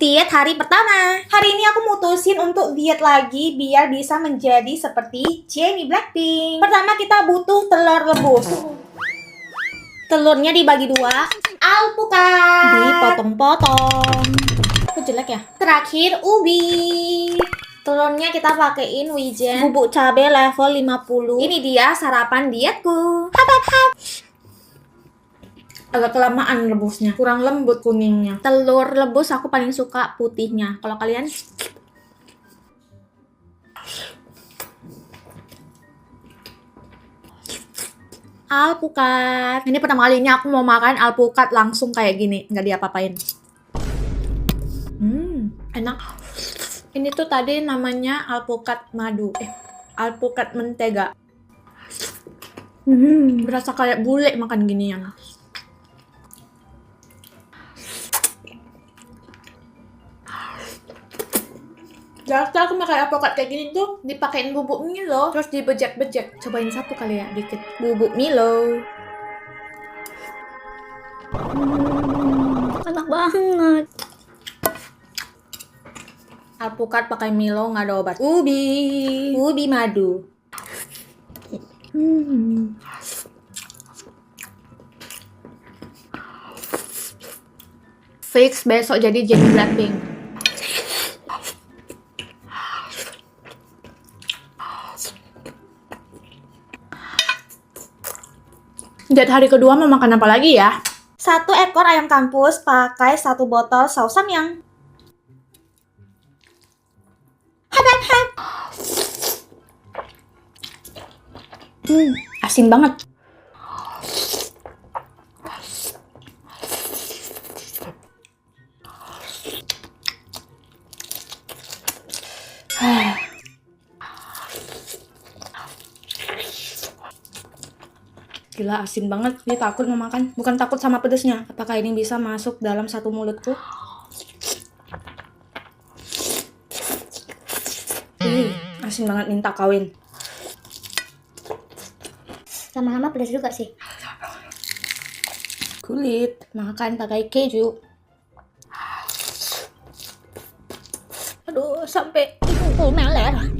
Diet hari pertama. Hari ini aku mutusin untuk diet lagi biar bisa menjadi seperti Jennie Blackpink. Pertama kita butuh telur rebus. Telurnya dibagi dua, alpukat dipotong-potong. Kok jelek ya? Terakhir ubi. Telurnya kita pakein wijen, bubuk cabai level 50. Ini dia sarapan dietku. Hap hap hap. Agak kelamaan rebusnya, kurang lembut kuningnya. Telur rebus aku paling suka putihnya. Kalau kalian? Alpukat. Ini pertama kalinya aku mau makan alpukat langsung kayak gini, nggak diapa-apain. Enak. Ini tuh tadi namanya alpukat madu. Alpukat mentega. Berasa kayak bule makan ginian. Jarang aku makan alpukat kayak gini tuh dipakein bubuk Milo, terus dibejek-bejek. Cobain satu kali ya, dikit bubuk Milo. Enak banget. Alpukat pakai Milo nggak ada obat. Ubi madu. Fix besok jadi Jennie Blackpink. Diet hari kedua mau makan apa lagi ya? 1 ekor ayam kampus pakai 1 botol saus samyang. Asin banget. Gila, asin banget. Ini takut mau makan. Bukan takut sama pedesnya. Apakah ini bisa masuk dalam satu mulutku? Asin banget, minta kawin. Lama-lama pedas juga sih. Kulit. Makan pakai keju. Aduh, sampai hidungku meler.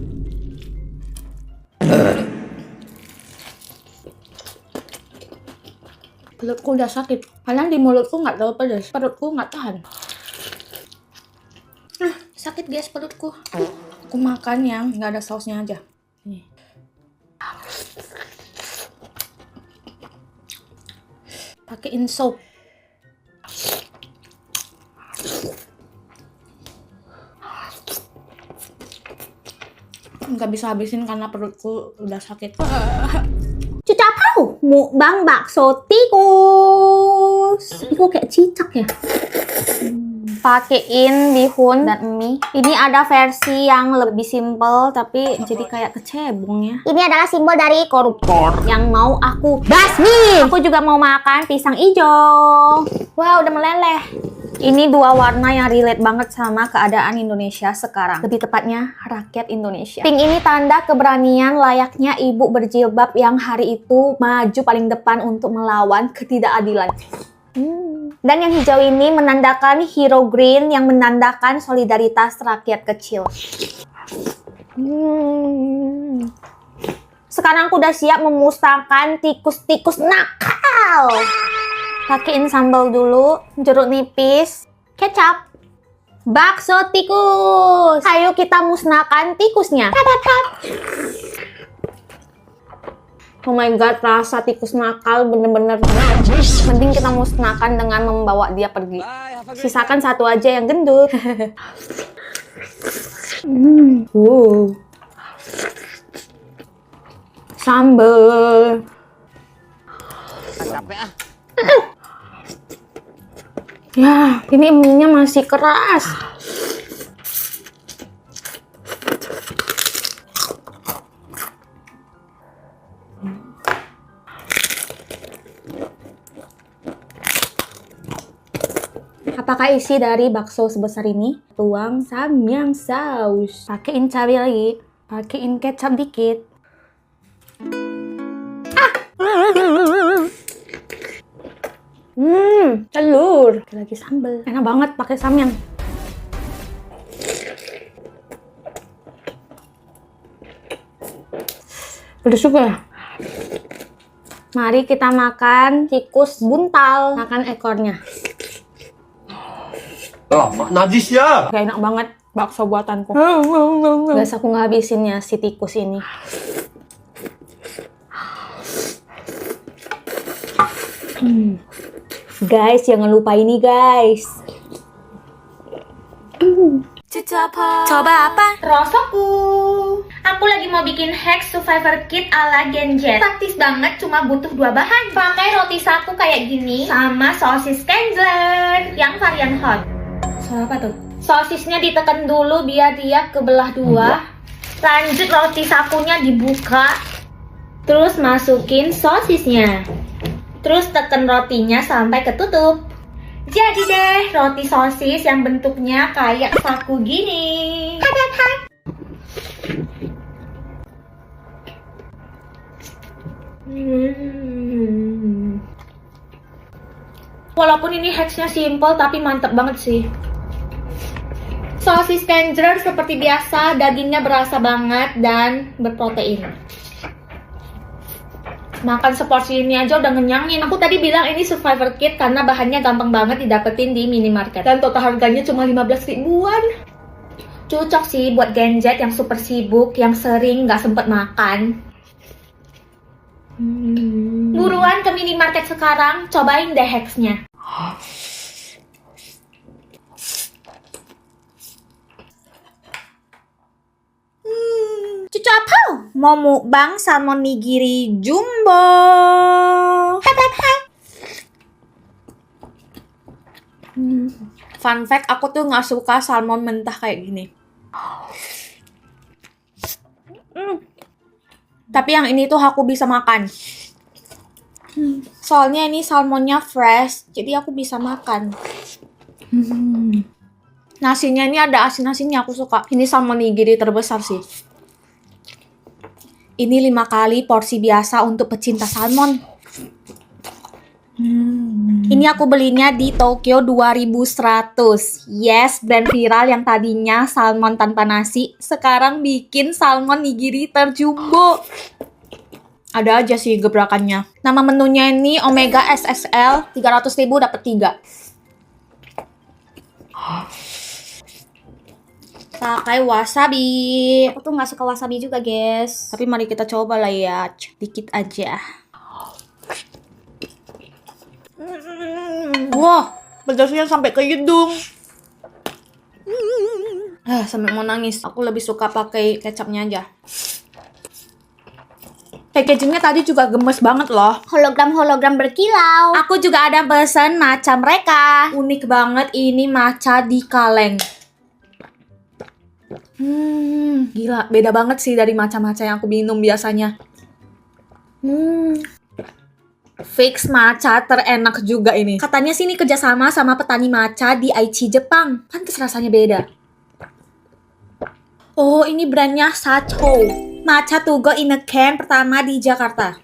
Perutku udah sakit. Padahal di mulutku nggak terlalu pedas. Perutku nggak tahan. Sakit guys perutku. Aku makan yang nggak ada sausnya aja. Nih. Pakein sop. Nggak bisa habisin karena perutku udah sakit. Cicak tahu mukbang bakso tikus. Ini kok kayak cicak ya? Pakein bihun dan mie. Ini ada versi yang lebih simple tapi jadi kayak kecebong ya. Ini adalah simbol dari koruptor yang mau aku basmi. Aku juga mau makan pisang hijau. Wah, udah meleleh. Ini 2 warna yang relate banget sama keadaan Indonesia sekarang. Lebih tepatnya, rakyat Indonesia. Pink ini tanda keberanian layaknya ibu berjilbab yang hari itu maju paling depan untuk melawan ketidakadilan. Dan yang hijau ini menandakan hero green yang menandakan solidaritas rakyat kecil. Sekarang aku udah siap memusnahkan tikus-tikus nakal. Pakein sambal dulu, jeruk nipis, kecap, bakso tikus. Ayo kita musnahkan tikusnya. Oh my god, rasa tikus nakal bener-bener najis. Mending kita musnahkan dengan membawa dia pergi. Sisakan 1 aja yang gendut. Sambal. Capek ah. Ya, ini mie-nya masih keras. Apakah isi dari bakso sebesar ini? Tuang samyang saus. Pakein cabai lagi. Pakein kecap dikit. Telur. Lagi sambal. Enak banget pakai samyang. Pedes juga ya? Mari kita makan tikus buntal. Makan ekornya. Najis ya. Gak enak banget bakso buatanku. Gak aku ngabisinnya si tikus ini. Guys, jangan lupa ini guys. Coba apa? Rosoku. Aku lagi mau bikin hack survivor kit ala Genjet. Praktis banget, cuma butuh 2 bahan. Pakai roti saku kayak gini sama sosis Kenzler yang varian hot. Apa tuh? Sosisnya ditekan dulu biar dia kebelah 2. Lanjut roti sakunya dibuka. Terus masukin sosisnya. Terus tekan rotinya sampai ketutup. Jadi deh roti sosis yang bentuknya kayak saku gini. Walaupun ini hacksnya simple tapi mantep banget sih. Sosis Kenzler seperti biasa, dagingnya berasa banget dan berprotein. Makan seporsi ini aja udah ngenyangin. Aku tadi bilang ini survivor kit karena bahannya gampang banget didapetin di minimarket. Dan total harganya cuma 15 ribuan. Cocok sih buat Genjet yang super sibuk, yang sering nggak sempet makan. Buruan ke minimarket sekarang, cobain deh hacksnya. Cucu apa? Mau mukbang salmon nigiri jumbo. Fun fact, aku tuh nggak suka salmon mentah kayak gini. Tapi yang ini tuh aku bisa makan. Soalnya ini salmonnya fresh, jadi aku bisa makan. Nasinya ini ada asin-asinnya, aku suka. Ini salmon nigiri terbesar sih. Ini 5 kali porsi biasa untuk pecinta salmon. Ini aku belinya di Tokyo 2100. Yes, brand viral yang tadinya salmon tanpa nasi, sekarang bikin salmon nigiri terjumbo. Ada aja sih gebrakannya. Nama menunya ini Omega SXL, 300.000 dapat 3. Pakai wasabi. Aku tuh nggak suka wasabi juga, guys. Tapi mari kita coba lah ya, dikit aja. Wah, pedasnya sampai ke hidung. Sampai mau nangis. Aku lebih suka pakai kecapnya aja. Packagingnya tadi juga gemes banget loh. Hologram berkilau. Aku juga ada pesan matcha mereka. Unik banget ini matcha di kaleng. Gila, beda banget sih dari matcha-matcha yang aku minum biasanya. Fix matcha terenak juga ini. Katanya sih ini kerjasama sama petani matcha di Aichi, Jepang. Pantes rasanya beda. Oh, ini brandnya Sacho. Matcha to go in a can pertama di Jakarta.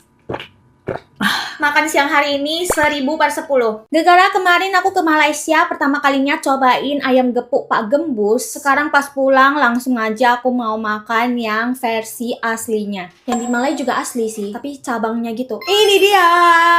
Makan siang hari ini 1000/10. Gara-gara kemarin aku ke Malaysia pertama kalinya cobain ayam gepuk Pak Gembus. Sekarang pas pulang langsung aja aku mau makan yang versi aslinya. Yang di Malai juga asli sih, tapi cabangnya gitu. Ini dia.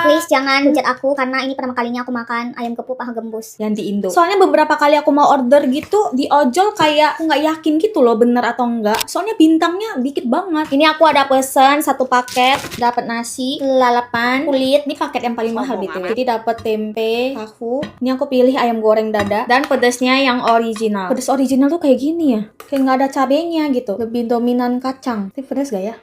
Please jangan hujat aku karena ini pertama kalinya aku makan ayam gepuk paha gembus. Yang di Indo. Soalnya beberapa kali aku mau order gitu di ojol kayak aku nggak yakin gitu loh bener atau enggak. Soalnya bintangnya dikit banget. Ini aku ada pesen 1 paket, dapat nasi, lalapan, kulit. Ini paket yang paling mahal gitu. Jadi dapat tempe, tahu. Ini aku pilih ayam goreng dada dan pedasnya yang original. Pedas original tuh kayak gini ya. Kayak nggak ada cabenya gitu. Lebih dominan kacang. Ini pedas gak ya?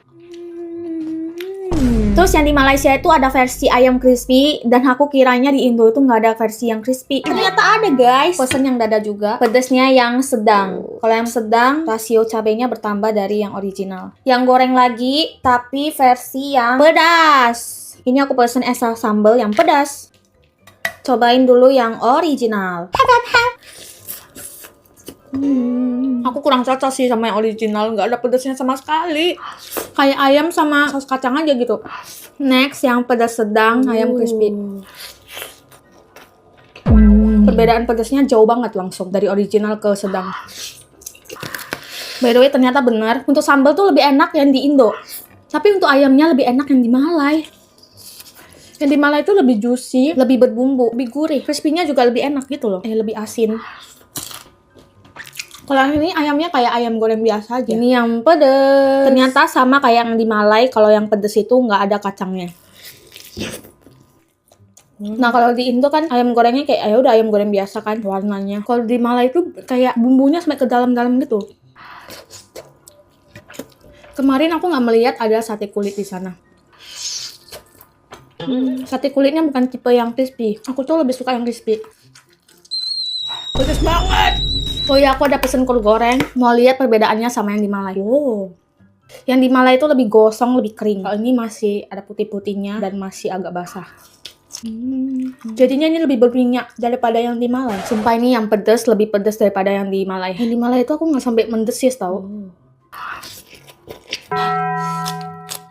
Terus yang di Malaysia itu ada versi ayam crispy dan aku kiranya di Indo itu nggak ada versi yang crispy. Ternyata ada guys. Pesen yang dada juga. Pedasnya yang sedang. Kalau yang sedang rasio cabenya bertambah dari yang original. Yang goreng lagi tapi versi yang pedas. Ini aku pesen esa sambal yang pedas. Cobain dulu yang original. Aku kurang cocok sih sama yang original, nggak ada pedasnya sama sekali. Kayak ayam sama saus kacang aja gitu. Next, yang pedas sedang, ayam crispy. Perbedaan pedasnya jauh banget langsung dari original ke sedang. By the way, ternyata benar untuk sambal tuh lebih enak yang di Indo. Tapi untuk ayamnya lebih enak yang di Malai. Yang di Malai itu lebih juicy, lebih berbumbu, lebih gurih. Crispy-nya juga lebih enak gitu loh. Lebih asin. Kalau yang ini ayamnya kayak ayam goreng biasa aja. Ini yang pedes. Ternyata sama kayak yang di Malai, kalau yang pedes itu nggak ada kacangnya. Nah kalau di Indo kan ayam gorengnya kayak ya udah ayam goreng biasa kan warnanya. Kalau di Malai itu kayak bumbunya sampai ke dalam-dalam gitu. Kemarin aku nggak melihat ada sate kulit di sana. Sate kulitnya bukan tipe yang crispy. Aku tuh lebih suka yang crispy. Pedes banget. Oh iya, aku ada pesen kol goreng. Mau lihat perbedaannya sama yang di Malai. Oh. Yang di Malai itu lebih gosong, lebih kering. Kalau ini masih ada putih-putihnya dan masih agak basah. Jadinya ini lebih berminyak daripada yang di Malai. Sumpah ini yang pedas lebih pedas daripada yang di Malai. Yang di Malai itu aku nggak sampai mendesis tau.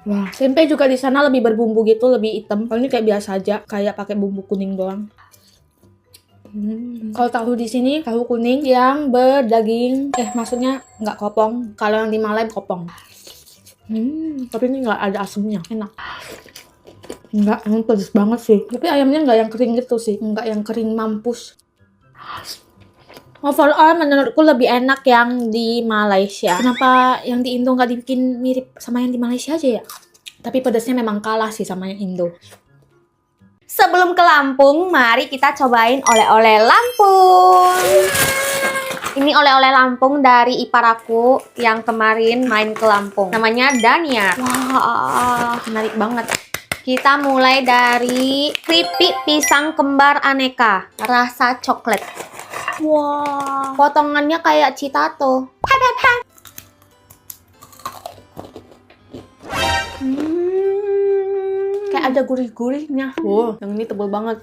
Wah, tempe juga di sana lebih berbumbu gitu, lebih hitam. Kalau ini kayak biasa aja, kayak pakai bumbu kuning doang. Kalau tahu di sini tahu kuning yang berdaging, maksudnya nggak kopong. Kalau yang di Malai kopong. Tapi ini nggak ada asemnya, enak. Enggak, emang pedes banget sih. Tapi ayamnya nggak yang kering gitu sih, nggak yang kering mampus. Overall menurutku lebih enak yang di Malaysia. Kenapa yang di Indo nggak dibikin mirip sama yang di Malaysia aja ya? Tapi pedasnya memang kalah sih sama yang Indo. Sebelum ke Lampung, mari kita cobain oleh-oleh Lampung. Ini oleh-oleh Lampung dari ipar aku yang kemarin main ke Lampung. Namanya Daniar. Wah, menarik banget. Kita mulai dari keripik pisang kembar aneka, rasa coklat. Wah, potongannya kayak citato. Kayak ada gurih-gurihnya. Wow, yang ini tebal banget.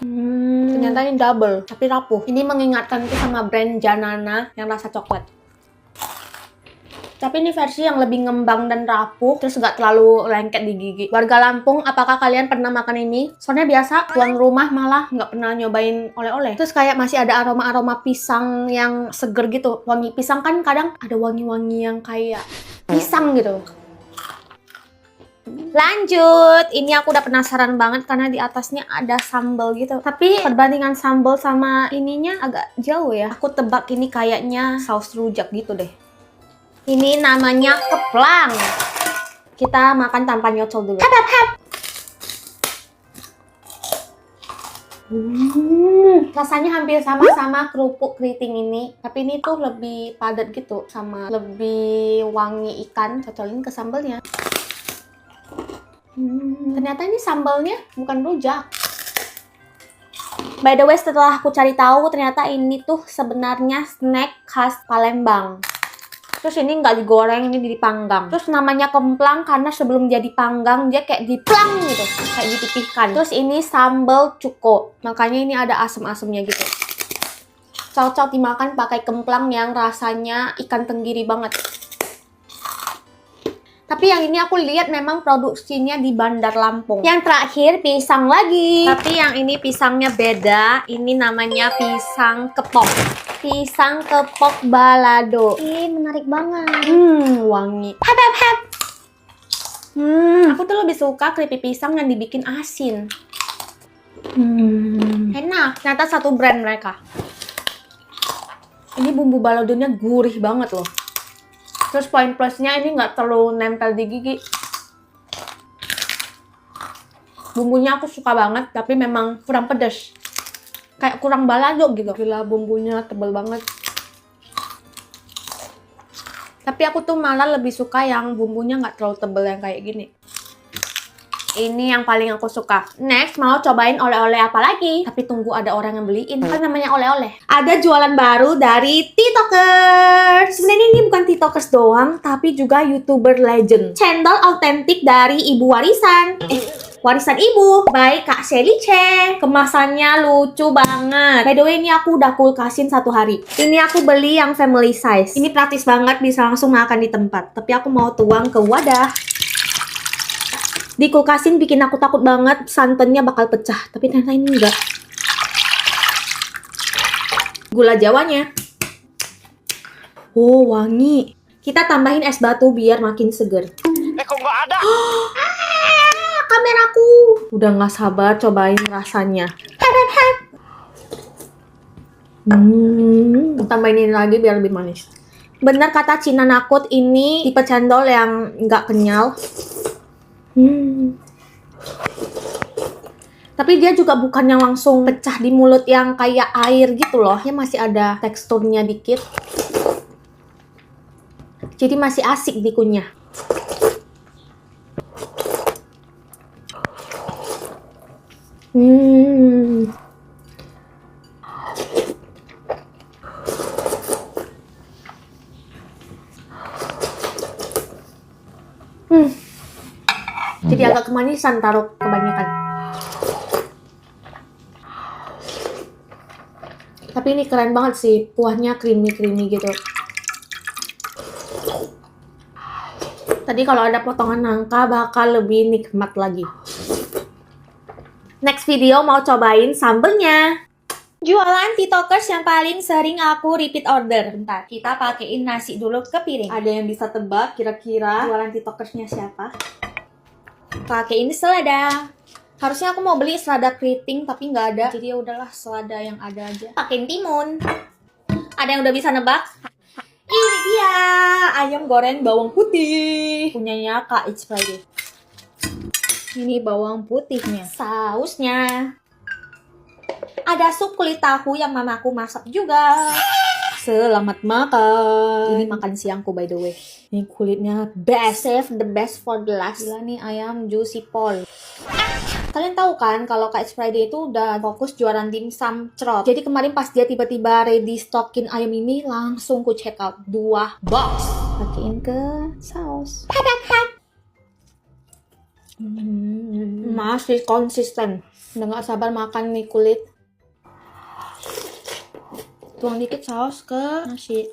Ternyata ini double, tapi rapuh. Ini mengingatkanku sama brand Janana yang rasa coklat. Tapi ini versi yang lebih ngembang dan rapuh, terus nggak terlalu lengket di gigi. Warga Lampung, apakah kalian pernah makan ini? Soalnya biasa, tuan rumah malah nggak pernah nyobain oleh-oleh. Terus kayak masih ada aroma-aroma pisang yang seger gitu. Wangi pisang kan kadang ada wangi-wangi yang kayak pisang gitu. Lanjut, ini aku udah penasaran banget karena di atasnya ada sambal gitu. Tapi perbandingan sambal sama ininya agak jauh ya. Aku tebak ini kayaknya saus rujak gitu deh. Ini namanya keplang. Kita makan tanpa nyocol dulu. Rasanya hampir sama kerupuk keriting ini, tapi ini tuh lebih padat gitu, sama lebih wangi ikan. Cocolin ke sambalnya. Ternyata ini sambalnya bukan rujak. By the way, setelah aku cari tahu, ternyata ini tuh sebenarnya snack khas Palembang. Terus ini nggak digoreng, ini dipanggang. Terus namanya kemplang karena sebelum dia dipanggang, dia kayak diplang gitu, kayak dipipihkan. Terus ini sambal cuko, makanya ini ada asem-asemnya gitu. Cocok dimakan pakai kemplang yang rasanya ikan tenggiri banget. Tapi yang ini aku lihat memang produksinya di Bandar Lampung. Yang terakhir pisang lagi. Tapi yang ini pisangnya beda. Ini namanya pisang kepok. Pisang kepok balado. Ih, menarik banget. Wangi. Aku tuh lebih suka keripik pisang yang dibikin asin. Enak. Ternyata satu brand mereka. Ini bumbu baladonya gurih banget loh. Terus poin plusnya ini nggak terlalu nempel di gigi. Bumbunya aku suka banget, tapi memang kurang pedas. Kayak kurang balado gitu. Gila, bumbunya tebal banget. Tapi aku tuh malah lebih suka yang bumbunya nggak terlalu tebal yang kayak gini. Ini yang paling aku suka. Next, mau cobain oleh-oleh apa lagi? Tapi tunggu ada orang yang beliin. Kan namanya oleh-oleh. Ada jualan baru dari TikTokers. Sebenarnya ini bukan TikTokers doang, tapi juga YouTuber legend. Channel autentik dari ibu warisan. Warisan ibu. By Kak Shelly Che. Kemasannya lucu banget. By the way, ini aku udah kulkasin 1 hari. Ini aku beli yang family size. Ini praktis banget, bisa langsung makan di tempat. Tapi aku mau tuang ke wadah. Dikulkasin bikin aku takut banget santannya bakal pecah, tapi ternyata ini enggak. Gula jawanya. Oh, wangi. Kita tambahin es batu biar makin seger. Kok nggak ada? Kameraku. Udah nggak sabar cobain rasanya. Tambahin ini lagi biar lebih manis. Benar kata Cina Nakut, ini tipe cendol yang nggak kenyal. Tapi dia juga bukan yang langsung pecah di mulut yang kayak air gitu loh. Dia masih ada teksturnya dikit. Jadi masih asik dikunyah. Jadi agak kemanisan taruh kebanyakan. Tapi ini keren banget sih, kuahnya creamy-creamy gitu. Tadi kalau ada potongan nangka bakal lebih nikmat lagi. Next video mau cobain sambelnya. Jualan TikTokers yang paling sering aku repeat order. Bentar, kita pakein nasi dulu ke piring. Ada yang bisa tebak kira-kira jualan TikTokersnya siapa? Pakein selada. Harusnya aku mau beli selada keriting tapi nggak ada. Jadi ya udahlah selada yang ada aja. Pakein timun. Ada yang udah bisa nebak? Ini dia, ayam goreng bawang putih. Punyanya Kak It's Friday. Ini bawang putihnya. Sausnya. Ada sup kulit tahu yang mamaku masak juga. Selamat makan. Ini makan siangku by the way. Ini kulitnya best. Save the best for the last. Gila nih ayam juicy pol. Kalian tahu kan kalau Kak It's Friday itu udah fokus jualan dimsum cerot. Jadi kemarin pas dia tiba-tiba ready stockin ayam ini, langsung ku check out 2 box. Pakein ke saus. Masih konsisten. Udah gak sabar makan nih kulit. Tuang dikit saus ke nasi.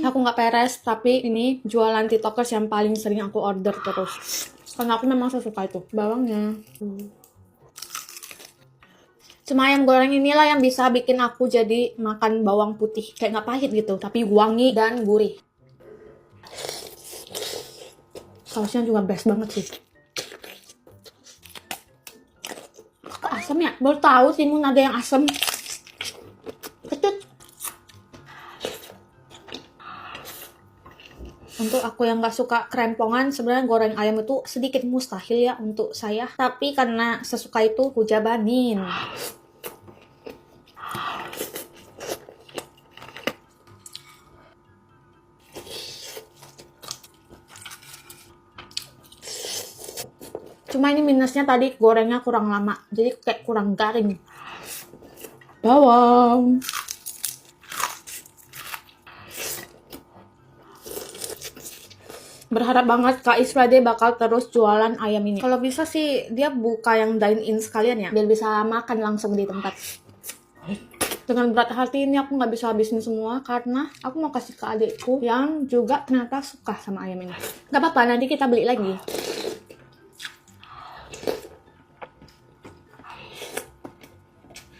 Aku nggak peres, tapi ini jualan TikTokers yang paling sering aku order terus. Karena aku memang sesuka itu. Bawangnya. Cuma ayam goreng inilah yang bisa bikin aku jadi makan bawang putih. Kayak nggak pahit gitu, tapi wangi dan gurih. Sausnya juga best banget sih. Kok asam ya? Baru tahu timun ada yang asam. Kecut. Untuk aku yang gak suka kerempongan, sebenarnya goreng ayam itu sedikit mustahil ya untuk saya. Tapi karena sesuka itu, aku jabanin. Cuma ini minusnya tadi gorengnya kurang lama, jadi kayak kurang garing. Bawang. Berharap banget Kak It's Friday bakal terus jualan ayam ini. Kalau bisa sih dia buka yang dine-in sekalian ya, biar bisa makan langsung di tempat. Dengan berat hati ini aku nggak bisa habisin semua karena aku mau kasih ke adikku yang juga ternyata suka sama ayam ini. Gak apa-apa, nanti kita beli lagi.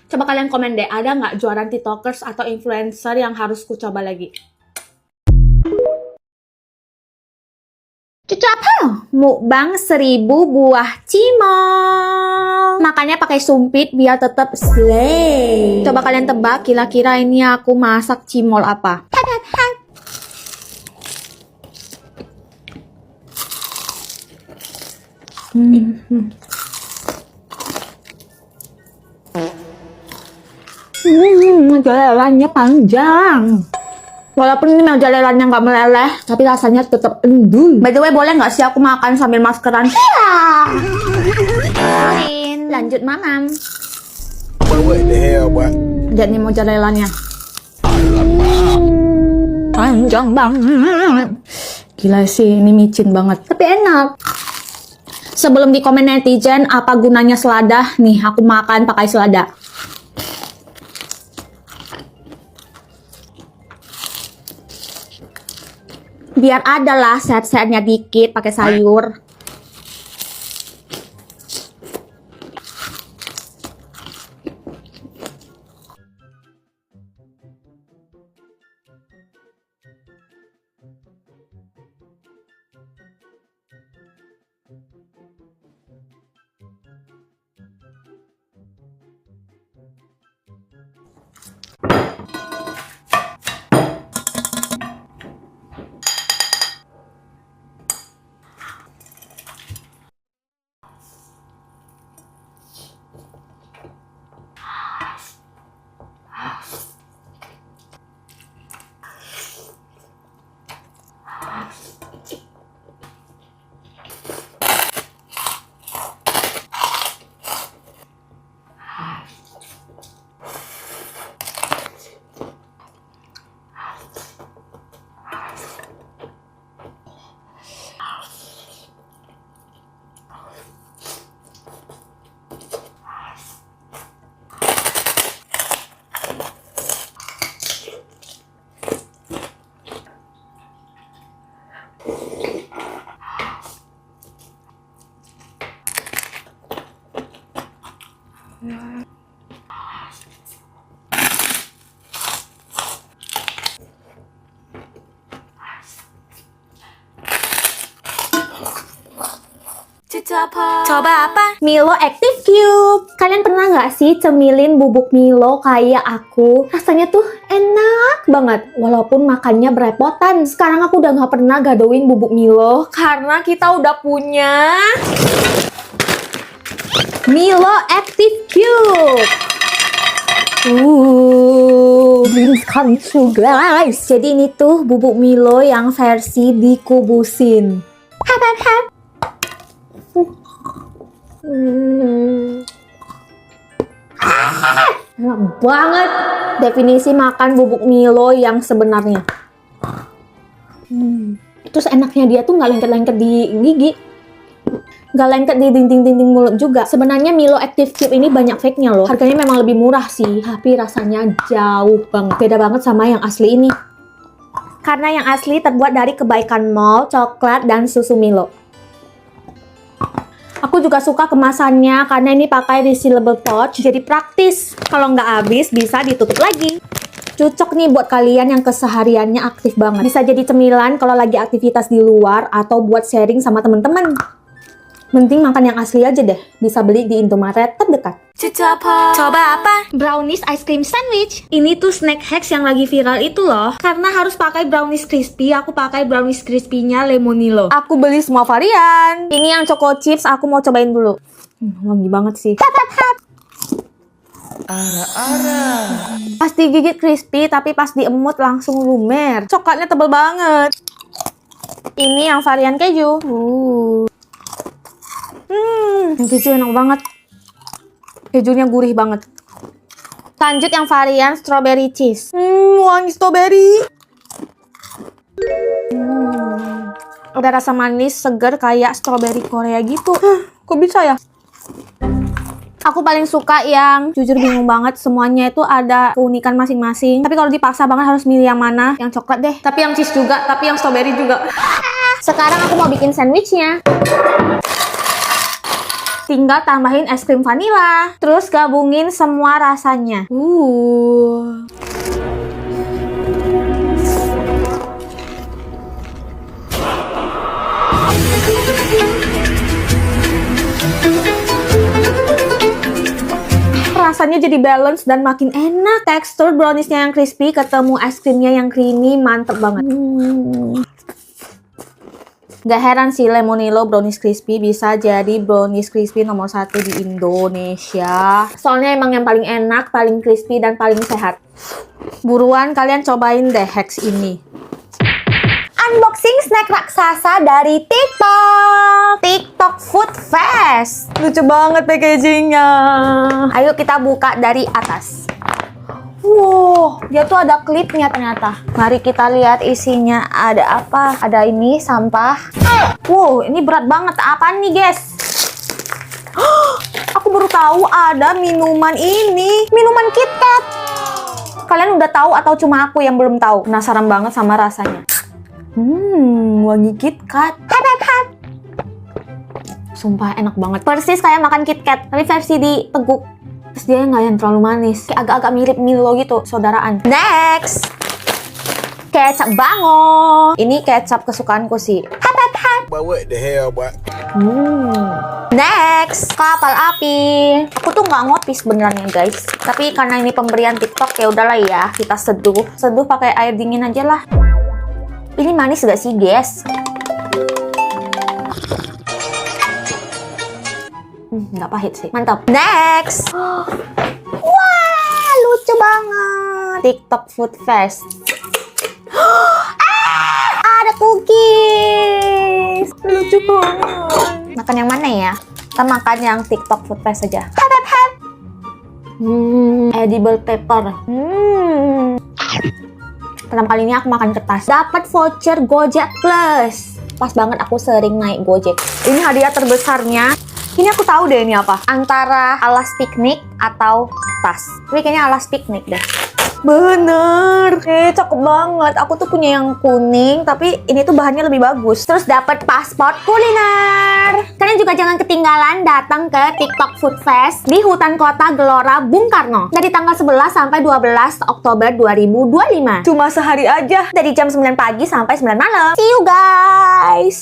Coba kalian komen deh, ada nggak jualan TikTokers atau influencer yang harus ku coba lagi? Cucu apa? Mukbang 1000 buah cimol. Makannya pakai sumpit biar tetap slay. Coba kalian tebak kira-kira ini aku masak cimol apa? Jalelannya panjang. Walaupun ini jalelannya nggak meleleh, tapi rasanya tetap endul. By the way, boleh nggak sih aku makan sambil maskeran? Lanjut mamam. What the hell, boy? Lihat nih mau jalelannya. Panjang banget. Gila sih, ini micin banget. Tapi enak. Sebelum di komen netizen, apa gunanya selada? Nih, aku makan pakai selada. Biar adalah sehat-sehatnya dikit pakai sayur. Coba apa? Milo Active Cube. Kalian pernah nggak sih cemilin bubuk Milo kayak aku? Rasanya tuh enak banget, walaupun makannya berepotan. Sekarang aku udah nggak pernah gadoin bubuk Milo karena kita udah punya Milo Active Cube. Dreams come true guys. Jadi ini tuh bubuk Milo yang versi dikubusin. Hap hap hap. Enak banget. Definisi makan bubuk Milo yang sebenarnya. Terus enaknya dia tuh nggak lengket-lengket di gigi, nggak lengket di dinding-dinding mulut juga. Sebenarnya Milo Active Cube ini banyak fake-nya loh. Harganya memang lebih murah sih, tapi rasanya jauh banget. Beda banget sama yang asli ini. Karena yang asli terbuat dari kebaikan malt, coklat, dan susu Milo. Aku juga suka kemasannya karena ini pakai resealable pouch, jadi praktis. Kalau nggak habis bisa ditutup lagi. Cocok nih buat kalian yang kesehariannya aktif banget. Bisa jadi cemilan kalau lagi aktivitas di luar atau buat sharing sama temen-temen. Mending makan yang asli aja deh. Bisa beli di Indomaret terdekat. Coba apa? Brownies ice cream sandwich. Ini tuh snack hacks yang lagi viral itu loh. Karena harus pakai brownies crispy, aku pakai brownies crispy-nya Lemonilo. Aku beli semua varian. Ini yang choco chips, aku mau cobain dulu. Wangi banget sih. Pas digigit crispy, tapi pas diemut langsung lumer. Coklatnya tebel banget. Ini yang varian keju. Yang keju enak banget. Kejunya gurih banget. Lanjut yang varian strawberry cheese. Wangi strawberry. Ada rasa manis, seger kayak strawberry Korea gitu. Kok bisa ya? Aku paling suka yang jujur bingung banget. Semuanya itu ada keunikan masing-masing. Tapi kalau dipaksa banget harus milih yang mana. Yang coklat deh. Tapi yang cheese juga. Tapi yang strawberry juga. Sekarang aku mau bikin sandwichnya. Tinggal tambahin es krim vanila. Terus gabungin semua rasanya. Rasanya jadi balance dan makin enak. Tekstur browniesnya yang crispy ketemu es krimnya yang creamy, mantep banget. Gak heran sih Lemonilo Brownies Crispy bisa jadi brownies crispy nomor 1 di Indonesia. Soalnya emang yang paling enak, paling crispy, dan paling sehat. Buruan kalian cobain deh hacks ini. Unboxing snack raksasa dari TikTok. TikTok Food Fest. Lucu banget packagingnya. Ayo kita buka dari atas. Wow, dia tuh ada klipnya ternyata. Mari kita lihat isinya ada apa. Ada ini sampah. Wow, ini berat banget. Apaan nih, guys? Aku baru tahu ada minuman ini. Minuman KitKat. Kalian udah tahu atau cuma aku yang belum tahu? Penasaran banget sama rasanya. Wangi KitKat. Sumpah enak banget. Persis kayak makan KitKat, tapi versi diteguk. Terus dia nggak yang terlalu manis. Kayak agak-agak mirip Milo gitu, saudaraan. Next! Kecap bango. Ini kecap kesukaanku sih. But what the hell, boy? Next! Kapal api. Aku tuh nggak ngopi sebenarnya guys. Tapi karena ini pemberian TikTok ya udahlah ya. Kita seduh. Seduh pakai air dingin aja lah. Ini manis gak sih guys? Nggak pahit sih. Mantap. Next. Wah, lucu banget. TikTok Food Fest. Ada cookies. Lucu banget. Makan yang mana ya? Kita makan yang TikTok Food Fest aja. Edible pepper. Pertama kali ini aku makan kertas. Dapat voucher Gojek Plus. Pas banget aku sering naik Gojek. Ini hadiah terbesarnya. Ini aku tahu deh ini apa. Antara alas piknik atau tas. Tapi kayaknya alas piknik deh. Bener. Cakep banget. Aku tuh punya yang kuning, tapi ini tuh bahannya lebih bagus. Terus dapat paspor kuliner. Kalian juga jangan ketinggalan datang ke TikTok Food Fest di Hutan Kota Gelora Bung Karno. Dari tanggal 11 sampai 12 Oktober 2025. Cuma sehari aja. Dari jam 9 pagi sampai 9 malam. See you guys.